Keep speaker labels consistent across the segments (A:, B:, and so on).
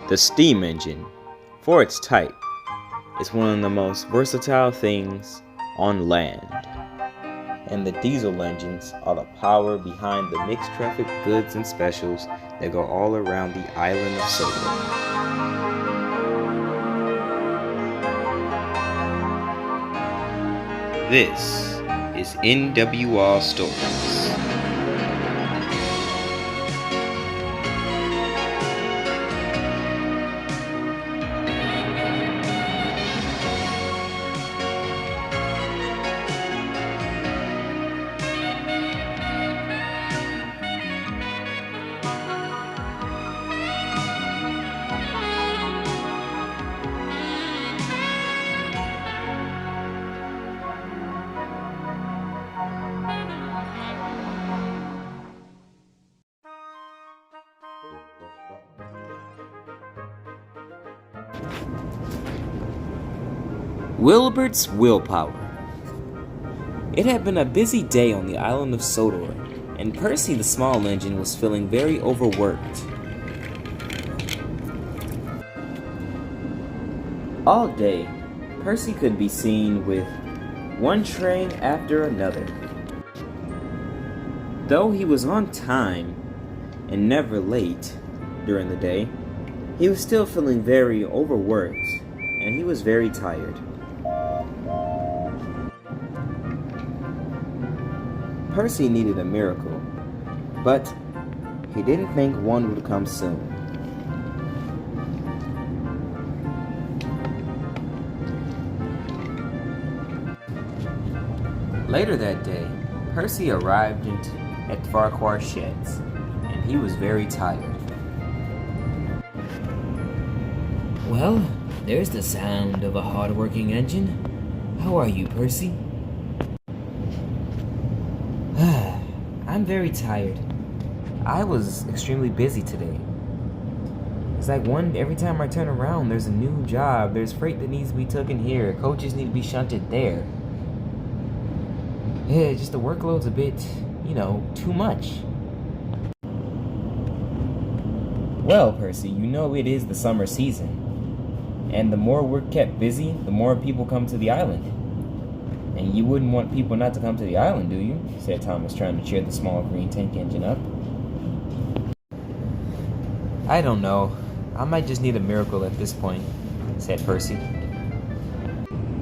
A: The steam engine, for its type, is one of the most versatile things on land. And the diesel engines are the power behind the mixed traffic goods and specials that go all around the island of Sodor. This is NWR Stories. Wilbert's Willpower. It had been a busy day on the island of Sodor, and Percy the small engine was feeling very overworked. All day, Percy could be seen with one train after another. Though he was on time and never late during the day, he was still feeling very overworked, and he was very tired. Percy needed a miracle, but he didn't think one would come soon. Later that day, Percy arrived at Farquhar's sheds, and he was very tired.
B: Well, there's the sound of a hard-working engine. How are you, Percy?
A: I'm very tired. I was extremely busy today. It's like every time I turn around, there's a new job. There's freight that needs to be taken here. Coaches need to be shunted there. Yeah, just the workload's a bit, too much. Well, Percy, you know it is the summer season. And the more we're kept busy, the more people come to the island. And you wouldn't want people not to come to the island, do you? Said Thomas, trying to cheer the small green tank engine up. I don't know. I might just need a miracle at this point, said Percy.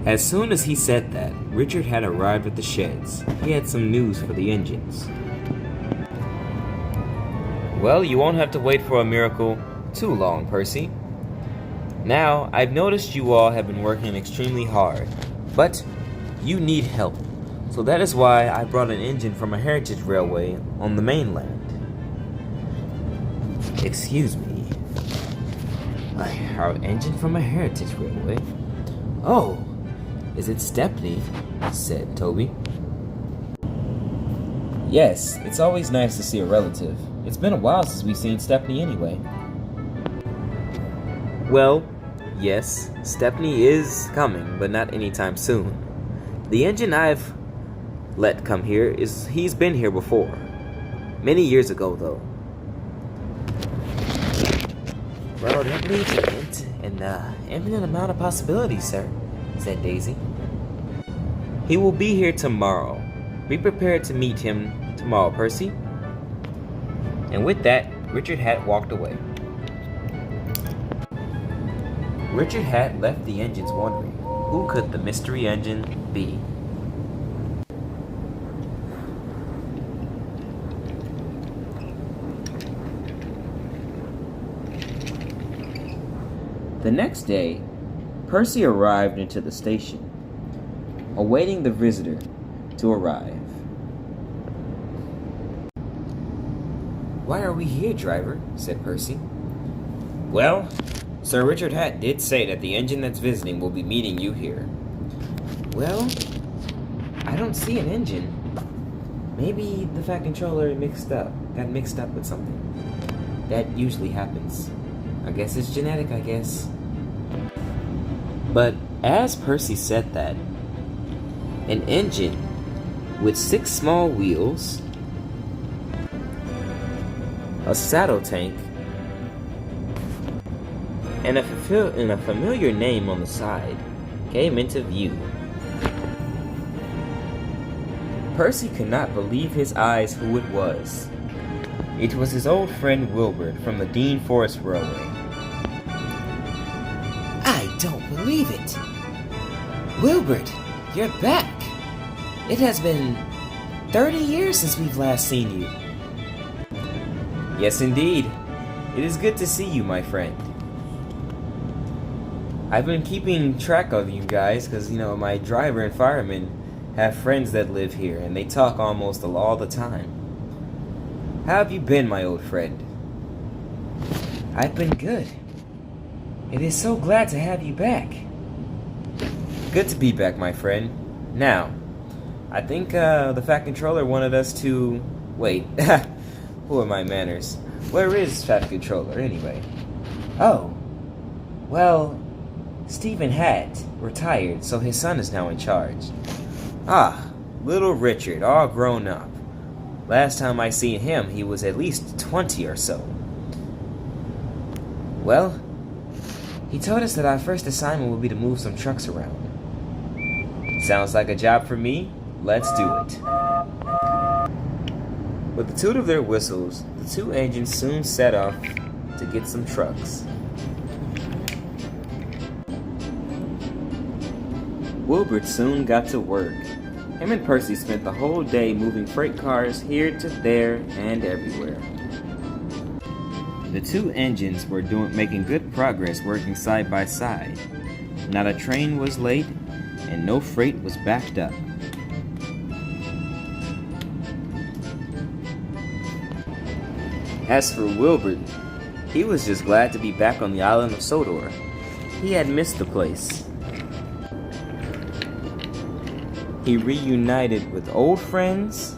A: As soon as he said that, Richard had arrived at the sheds. He had some news for the engines. Well, you won't have to wait for a miracle too long, Percy. Now, I've noticed you all have been working extremely hard, but you need help. So that is why I brought an engine from a heritage railway on the mainland. Excuse me. Our engine from a heritage railway? Oh, is it Stepney? Said Toby. Yes, it's always nice to see a relative. It's been a while since we've seen Stepney anyway. Well, yes, Stepney is coming, but not anytime soon. The engine I've let come here he's been here before. Many years ago, though. Well, that leaves an infinite amount of possibilities, sir, said Daisy. He will be here tomorrow. Be prepared to meet him tomorrow, Percy. And with that, Richard Hatt walked away. Richard Hatt left the engines wondering, who could the mystery engine be? The next day, Percy arrived into the station, awaiting the visitor to arrive. Why are we here, driver? Said Percy. Well, Sir Richard Hatt did say that the engine that's visiting will be meeting you here. Well, I don't see an engine. Maybe the Fat Controller got mixed up with something. That usually happens. I guess it's genetic, I guess. But as Percy said that, an engine with 6 small wheels, a saddle tank, and a familiar name on the side came into view. Percy could not believe his eyes who it was. It was his old friend Wilbert from the Dean Forest Railway.
B: I don't believe it. Wilbert, you're back. It has been 30 years since we've last seen you.
A: Yes, indeed. It is good to see you, my friend. I've been keeping track of you guys because, my driver and fireman have friends that live here, and they talk almost all the time. How have you been, my old friend?
B: I've been good. It is so glad to have you back.
A: Good to be back, my friend. Now, I think the Fat Controller wanted us to... Wait, who are my manners? Where is Fat Controller, anyway?
B: Oh, well, Stephen Hatt retired, so his son is now in charge.
A: Ah, little Richard, all grown up. Last time I seen him, he was at least 20 or so.
B: Well, he told us that our first assignment will be to move some trucks around.
A: Sounds like a job for me. Let's do it. With the toot of their whistles, the two engines soon set off to get some trucks. Wilbert soon got to work. Him and Percy spent the whole day moving freight cars here to there and everywhere. The two engines were making good progress working side by side. Not a train was late, and no freight was backed up. As for Wilbert, he was just glad to be back on the island of Sodor. He had missed the place. He reunited with old friends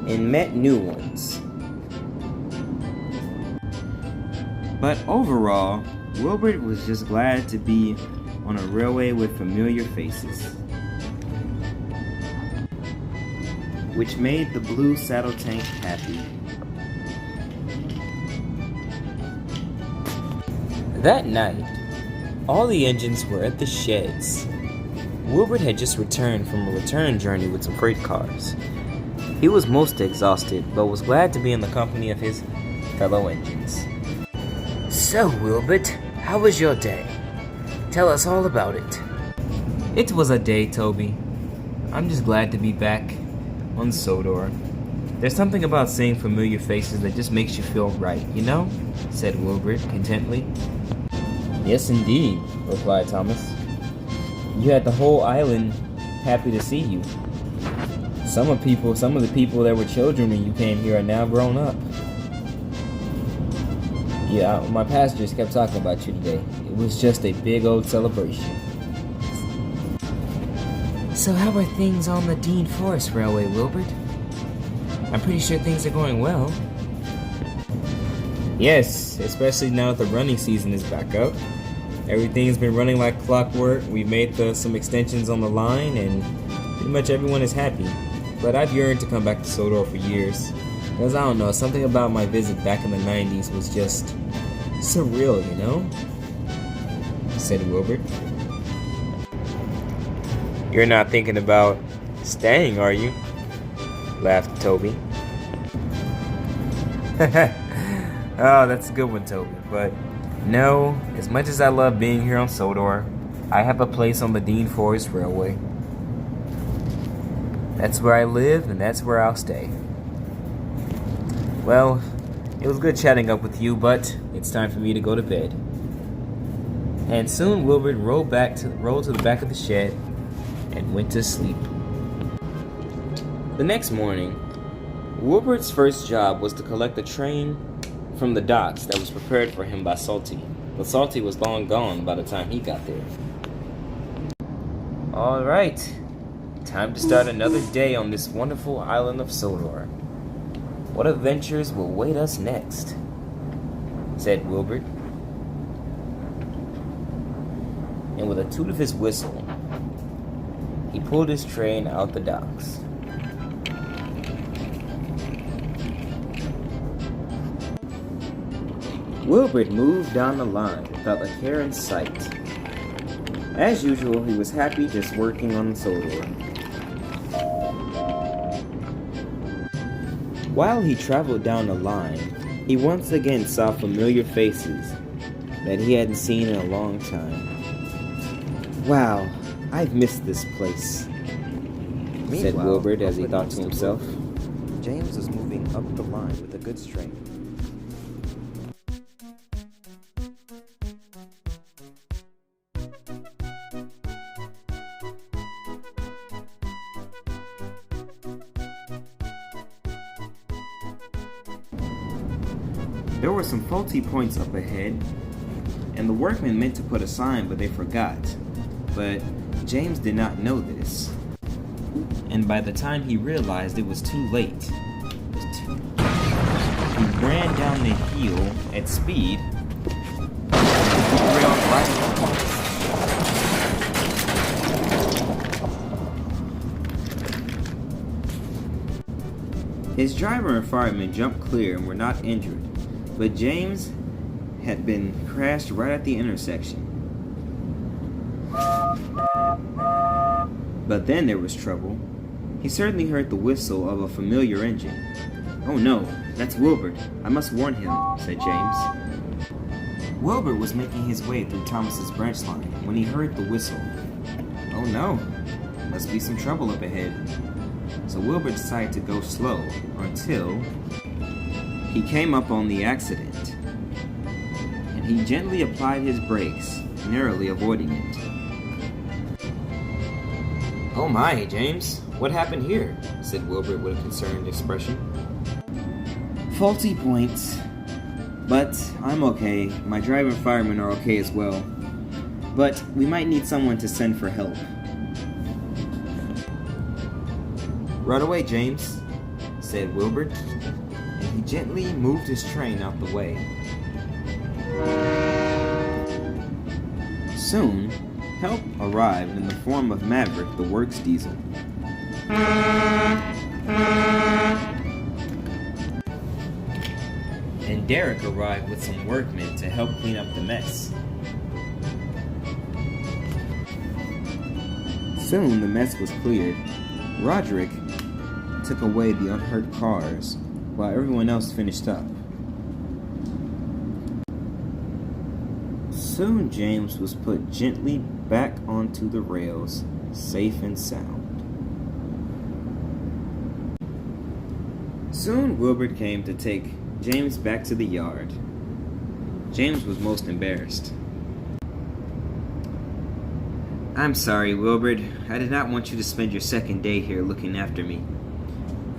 A: and met new ones. But overall, Wilbert was just glad to be on a railway with familiar faces, which made the blue saddle tank happy. That night, all the engines were at the sheds. Wilbert had just returned from a return journey with some freight cars. He was most exhausted, but was glad to be in the company of his fellow engines.
B: So, Wilbert, how was your day? Tell us all about it.
A: It was a day, Toby. I'm just glad to be back on Sodor. There's something about seeing familiar faces that just makes you feel right, said Wilbert contently. Yes, indeed, replied Thomas. You had the whole island happy to see you. Some of the people that were children when you came here are now grown up. Yeah, my passengers kept talking about you today. It was just a big old celebration.
B: So how are things on the Dean Forest Railway, Wilbert? I'm pretty sure things are going well.
A: Yes, especially now that the running season is back up. Everything's been running like clockwork. We've made some extensions on the line, and pretty much everyone is happy. But I've yearned to come back to Sodor for years. Because I don't know, something about my visit back in the 90s was just surreal, said Wilbert. You're not thinking about staying, are you? Laughed Toby. Oh, that's a good one, Toby. But no, as much as I love being here on Sodor, I have a place on the Dean Forest Railway. That's where I live, and that's where I'll stay. Well, it was good chatting up with you, but it's time for me to go to bed. And soon Wilbert rolled to the back of the shed and went to sleep. The next morning, Wilbert's first job was to collect a train from the docks that was prepared for him by Salty. But Salty was long gone by the time he got there. Alright, time to start another day on this wonderful island of Sodor. What adventures will await us next? Said Wilbert. And with a toot of his whistle, he pulled his train out the docks. Wilbert moved down the line without a care in sight. As usual, he was happy just working on the sodor. While he traveled down the line, he once again saw familiar faces that he hadn't seen in a long time. Wow, I've missed this place, said Wilbert as he thought to himself.
C: James was moving up the line with a good strength.
A: There were some faulty points up ahead, and the workmen meant to put a sign, but they forgot. But James did not know this. And by the time he realized, it was too late. He ran down the hill at speed, and derailed right on. His driver and fireman jumped clear and were not injured, but James had been crashed right at the intersection. But then there was trouble. He certainly heard the whistle of a familiar engine. "Oh no, that's Wilbert. I must warn him," said James. Wilbert was making his way through Thomas's branch line when he heard the whistle. Oh no, must be some trouble up ahead. So Wilbert decided to go slow until he came up on the accident, and he gently applied his brakes, narrowly avoiding it. "Oh my, James, what happened here?" said Wilbert with a concerned expression. "Faulty points, but I'm okay. My driver and firemen are okay as well. But we might need someone to send for help." "Right away, James," said Wilbert, and he gently moved his train out the way. Soon, help arrived in the form of Maverick, the works diesel. And Derek arrived with some workmen to help clean up the mess. Soon the mess was cleared. Roderick took away the unhurt cars while everyone else finished up. Soon James was put gently back onto the rails, safe and sound. Soon Wilbert came to take James back to the yard. James was most embarrassed. "I'm sorry, Wilbert. I did not want you to spend your second day here looking after me,"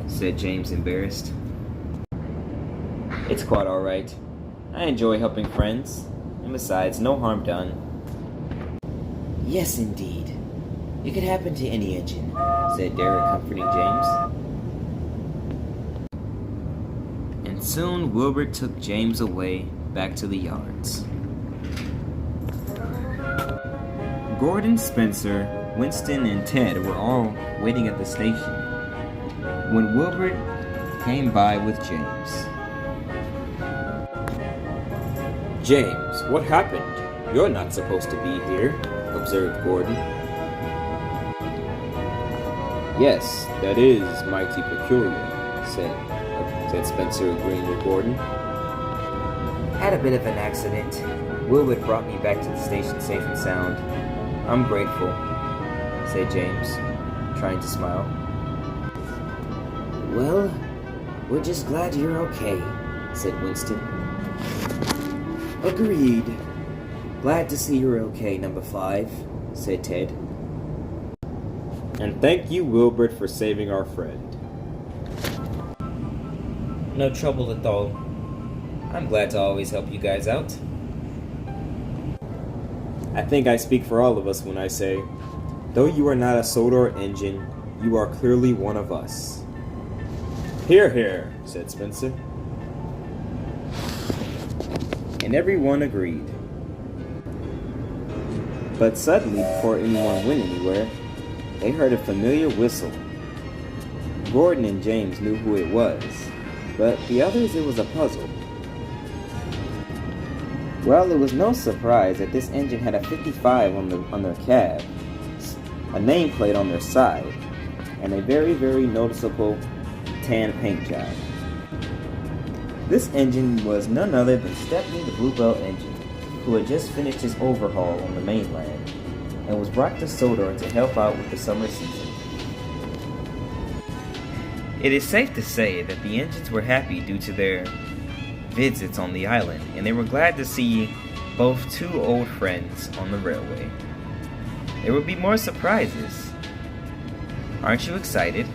A: said James, embarrassed. "It's quite all right. I enjoy helping friends, and besides, no harm done."
B: Yes, indeed. It could happen to any engine, said Derek, comforting James.
A: And soon Wilbert took James away back to the yards. Gordon, Spencer, Winston, and Ted were all waiting at the station when Wilbert came by with James. "James, what happened? You're not supposed to be here," observed Gordon. "Yes, that is mighty peculiar," said Spencer, agreeing with Gordon.
B: Had a bit of an accident. Wilbert brought me back to the station safe and sound. I'm grateful, said James, trying to smile. Well, we're just glad you're okay, said Winston. Agreed. Glad to see you're okay, number 5, said Ted.
A: And thank you, Wilbert, for saving our friend.
B: No trouble at all. I'm glad to always help you guys out.
A: I think I speak for all of us when I say, though you are not a sodor engine, you are clearly one of us. Hear, hear, said Spencer. And everyone agreed. But suddenly, before anyone went anywhere, they heard a familiar whistle. Gordon and James knew who it was, but the others, it was a puzzle.
B: Well, it was no surprise that this engine had a 55 on their cab, a nameplate on their side, and a very, very noticeable tan paint job. This engine was none other than Stepney the Bluebell engine, who had just finished his overhaul on the mainland and was brought to Sodor to help out with the summer season.
A: It is safe to say that the engines were happy due to their visits on the island, and they were glad to see both two old friends on the railway. There will be more surprises. Aren't you excited?